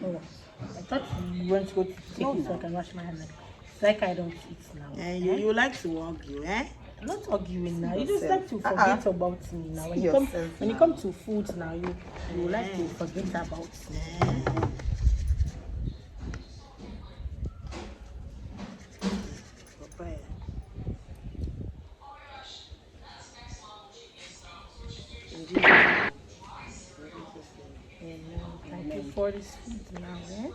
Oh, I thought you went to go to take it so I can wash my hands. It's like I don't eat now. You like to argue, eh? I'm not arguing now. You just yourself. like to forget about me now. When you come to food now, you like to forget about me. Papaya. Thank you for this food now, eh?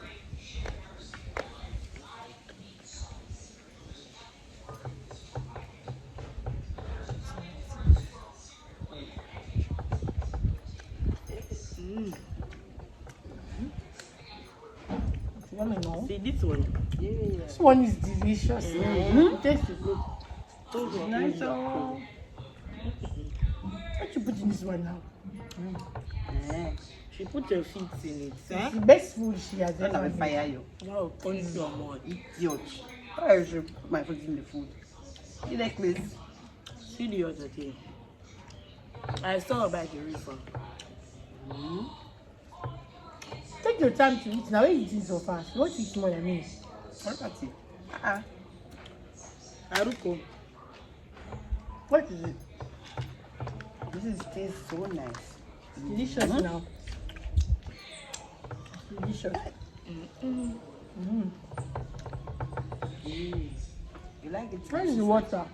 Yummy, no? See this one? This one is delicious. It tastes good. Nice. What you put in this one now? She put her feet in it, eh? It's the best food she has Don't ever have a made. fire you. Wow, punch your mouth. Idiot. Why should put my foot in the food? You like this? See the other day. I saw her by the river. Take your time to eat. Now, why you eating so fast? What is more than me? What about it? Aruko. What is it? This tastes so nice. Delicious now. Delicious. You like it? Where is the water?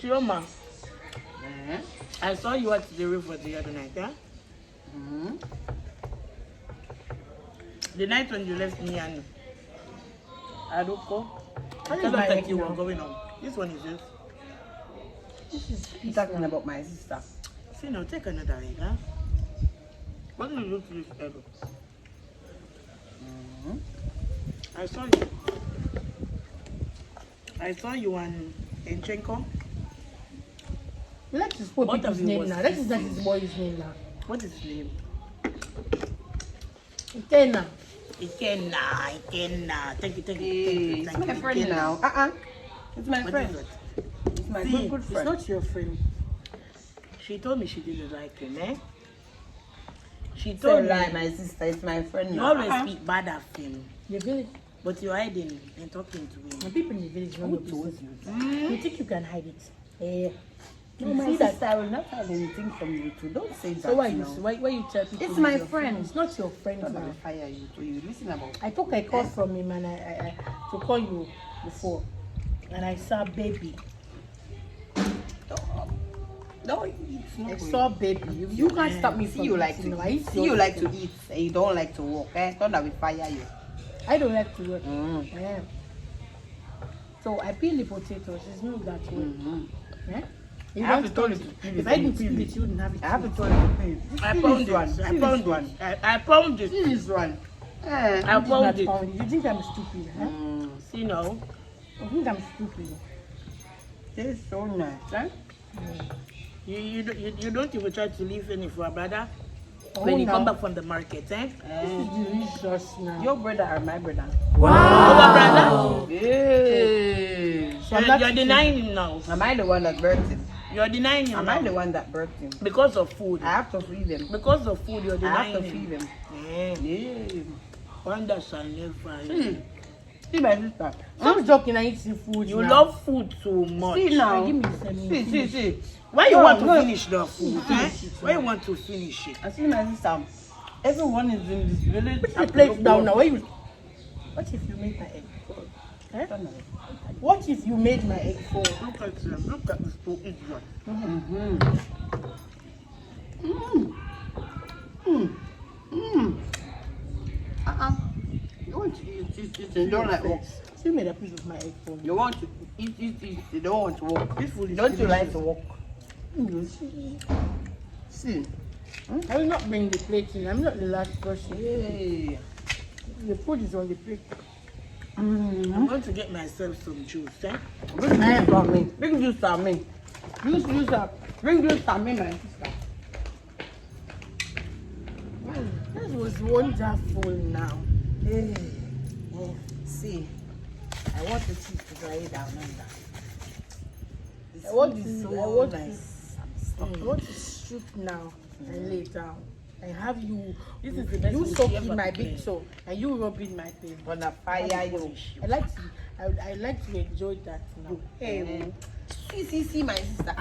Chioma, I saw you at the river the other night, eh? The night when you left me and Aruko. What is Tell my us that egg you were now? going on. This one is yours. This is You're talking about my sister. See now, take another egg, huh? What do you do to this egg? I saw you and Enchenko. Let's just put What people's have you name watched? now. Let's just his boy's name now. What is his name? Ikenna. Ikenna. Thank you. Hey, it's Thank my you, friend Ikenna. now. It's my What friend. is it? It's my See, good It's friend. not your friend. She told me she didn't like him, eh? She Don't told lie, me my sister. It's my friend you now. always speak bad of him, The village. but you're hiding and talking to him. The people in the village know your business. You think you can hide it? Eh. No, You my see that? sister, I will not hide anything from you too. Don't say that. So why you now. why you tell people? It's my your friend. It's not your friend Don't now. have a fire you too. You listen about. I took a call from him and I to call you before, and I saw baby. No, it's not I good. saw baby. You can't stop me See from you like eating. to No, I eat see you all like the to time. eat and you don't like to walk. Don't have a fire you. I don't like to work. Mm. Yeah. So I peel the potatoes. It's not that way. Yeah? You I have don't to tell stop you it. to peel If it I and didn't peel peel it. it, you wouldn't have it. I have to tell you to pay. I found it. I found it. See this one. I I found found it. it. You think I'm stupid, huh? See now, You think I'm stupid? Tastes so nice, huh? you don't even try to leave any for a brother Oh, when you come no. back from the market, eh? This is delicious now. Your brother or my brother? Our brother, Hey. So I'm not you're eating. denying him now. Am I the one that birthed him? You're denying him Am I the now one that birthed him? because of food. I have to feed him. Because of food, you're I have to denying feed him. him. Eh, Yeah. wonder shall never. See my sister. Stop joking and eating food. You now. love food so much. See now. Give me some. See. Why you No, want to no. finish the food? Eh? Why you want to finish it? I see my sister. Everyone is in this village. Put the plate down now. Why you? What if you made my egg fall? Eh? What if you made my egg fall? Look at them. Look at this poor idiot. You want to eat, you don't like walk. Still made a piece of my egg fall. You want to eat, you don't want to walk. This food is Don't you like delicious. to walk? See. I will not bring the plate in. I'm not the last person. Hey. The food is on the plate. I'm going to get myself some juice, eh? Bring juice for me. Bring juice for me. Use up. Bring this to me, my sister. That was wonderful now. Hey. See, I want the cheese to dry down on that. I want food is to- so I want to- nice. I want to strip now and lay down. And have you, This is the best you food soak she in ever my prepared. big toe and you rub in my face. Gonna fire you. I like to enjoy that now. Hey, see, my sister.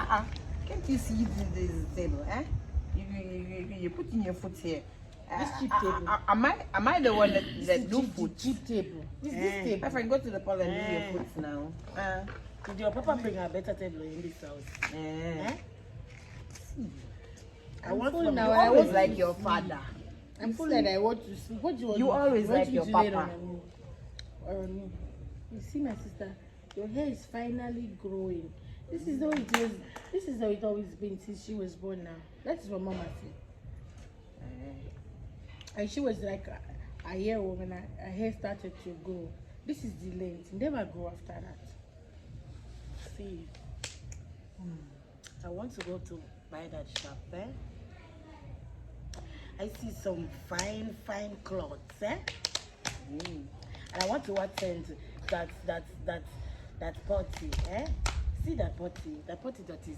Can't you see this table? You put in your foot here. This cheap table. Am I the one that do cheap, food? cheap table. This My table. friend, go to the parlor and do your foot now. Did your papa bring a better table in this house? Eh? I want full to now, You I always want like to your sleep. father. I'm full and I want to sleep. What do you want? You always want like me your to lay papa. down on me? Or on me? You see, my sister, your hair is finally growing. This is how it was. This is how it always been since she was born. Now that is what Mama said. And she was like a year old when her hair started to grow. This is the length. It never grow after that. See, I want to go to buy that shop, eh? I see some fine clothes, eh? And I want to attend that party, eh? See that party that is.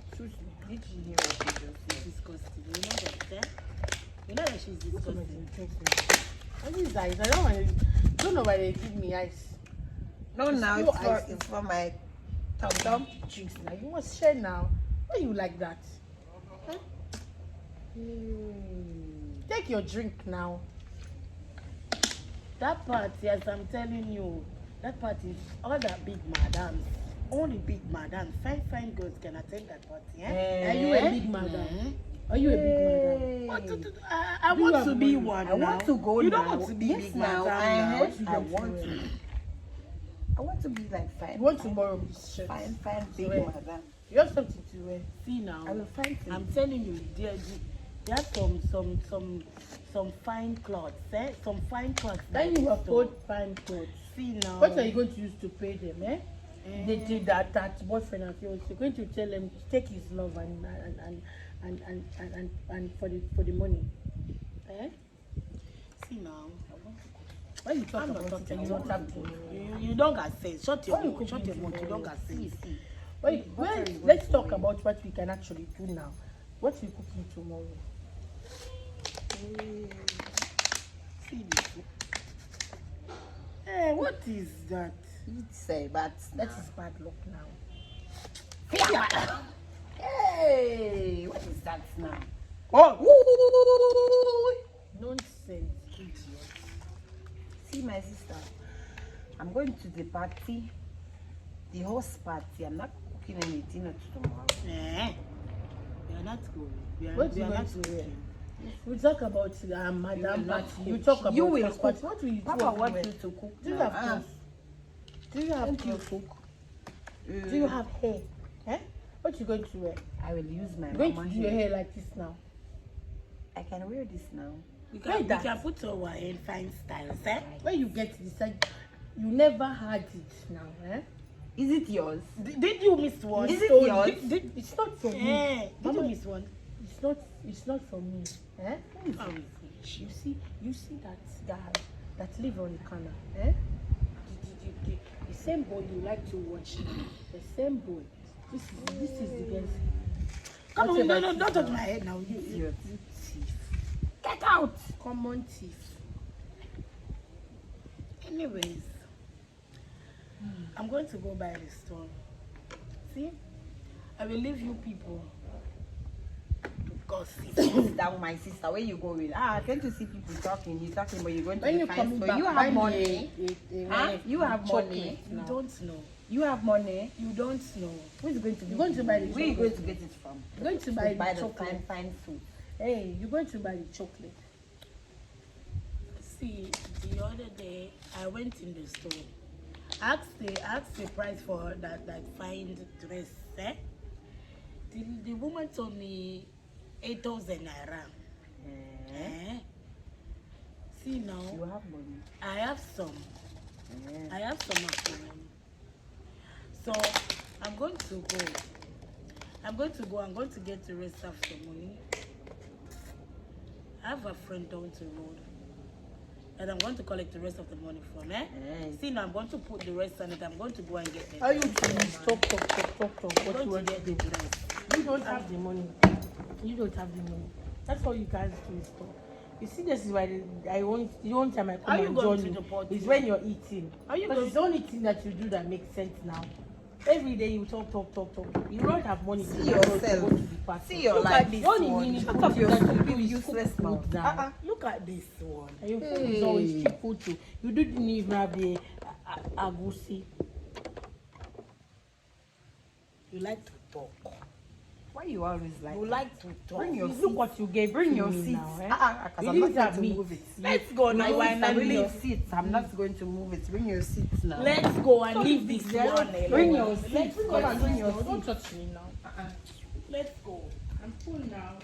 Excuse me. Did you hear what she just said? It's disgusting. You know that, eh? You know that she's disgusting. What is eyes? I don't know why they give me eyes. No, now still it's for my tum. Drinks now. You must share now. Why you like that? Huh? Take your drink now. That party, as I'm telling you, that party is all the big madams. Only big madams. Fine girls can attend that party. Eh? Are you a big madam? Are you a big madam? What to do? I Do you want have to be money? one. I want now. to go You now. don't want to be Yes, big now. madam now. What you I want want to to. I want to be like fine. You want to borrow this shirt? Fine, big Where? madam. You have something to wear. See now. I will find you. I'm telling you, there are some fine clothes, eh? Some fine clothes. Then like you this, afford so. fine clothes. See now. What are you going to use to pay them, eh? They did that boyfriend of yours. You're going to tell him to take his love and for the money. Eh? See now. When you talk I'm not about talking. it, you don't have to. You don't got sense. Shut your Why you mouth. Shut cooking your mouth. You don't got sense. Well, let's talk about what we can actually do now. What you cooking tomorrow? See this. Eh, what is that? You'd say, but That is bad luck now. hey, what is that now? Oh! Nonsense, idiot. See, my sister, I'm going to the party, the host party. I'm not cooking any dinner tomorrow. Eh? We are not going. What We you are going not to wear? cooking. We talk about madam not party. You cook. talk about You will house cook. party. What will you do? Papa everywhere? wants you to cook. Do you now. have clothes? Do you have Don't you clothes? cook? Do you have hair? Eh? What you going to wear? I will use my You're going to mama do your hair like this now. I can wear this now. We Where can, that? we can put our in fine styles, eh? Where you get this? Like, you never had it now, eh? Is it yours? Did you miss one? Is it So, yours? it's not for me. Eh, did you Mama, miss one? It's not for me. Eh? Oh, You see that live on the corner, eh? The same boy you like to watch, the same boy. This is the best. come on, Whatever don't it is touch now. my head now. Idiot. You thief. Get out! Common thief. Anyways, I'm going to go buy the store. See, I will leave you people to gossip. Sit down, my sister. Where you going? Can't you see people talking? You're talking, but you're going to When the you fine come store. back, You buy have me money. a You have chocolate money. You now. don't know. You have money. You don't know. Who's going to You're going to buy the Where are you going chocolate. to get it from? You're going to To buy buy the the chocolate. fine food. Hey, you're going to buy the chocolate. See, the other day I went in the store. Asked the price for that fine dress. Eh? The woman told me 8,000 naira. Eh? see now, You have money. I have some. I have some of the money. So I'm going to go. I'm going to get the rest of the money. I have a friend down the road. And I'm going to collect the rest of the money from her. See now, I'm going to put the rest on it. I'm going to go and get the How you please talk. I'm What you going to want get to the do? dress. You don't have the money. You don't have the money. That's all you guys do is talk. You see, this is why the only time I Are come you and going join to the you party? is when you're eating. Are you Because going it's the only thing that you do that makes sense now. Every day you talk. You don't have money to See go to yourself. the party. See your Look life. at this The only one. meaningful Shut up thing your that you stupid, do is useless cook mouth. food now. Look at this one. And your food is always cheap food too. You didn't even have the agusi. You like to talk. Why you always like? You like to talk. Bring your Look what you gave Bring to your me seat. now, eh? Because You I'm not didn't going have to meat. move it. Let's go now. No, You are it's a not really leave. seat. I'm not going to move it. Bring your seat now. Let's go and leave this one alone. Bring your seat. Let's go and Bring leave your Don't seat. touch me now. Let's go. I'm full now.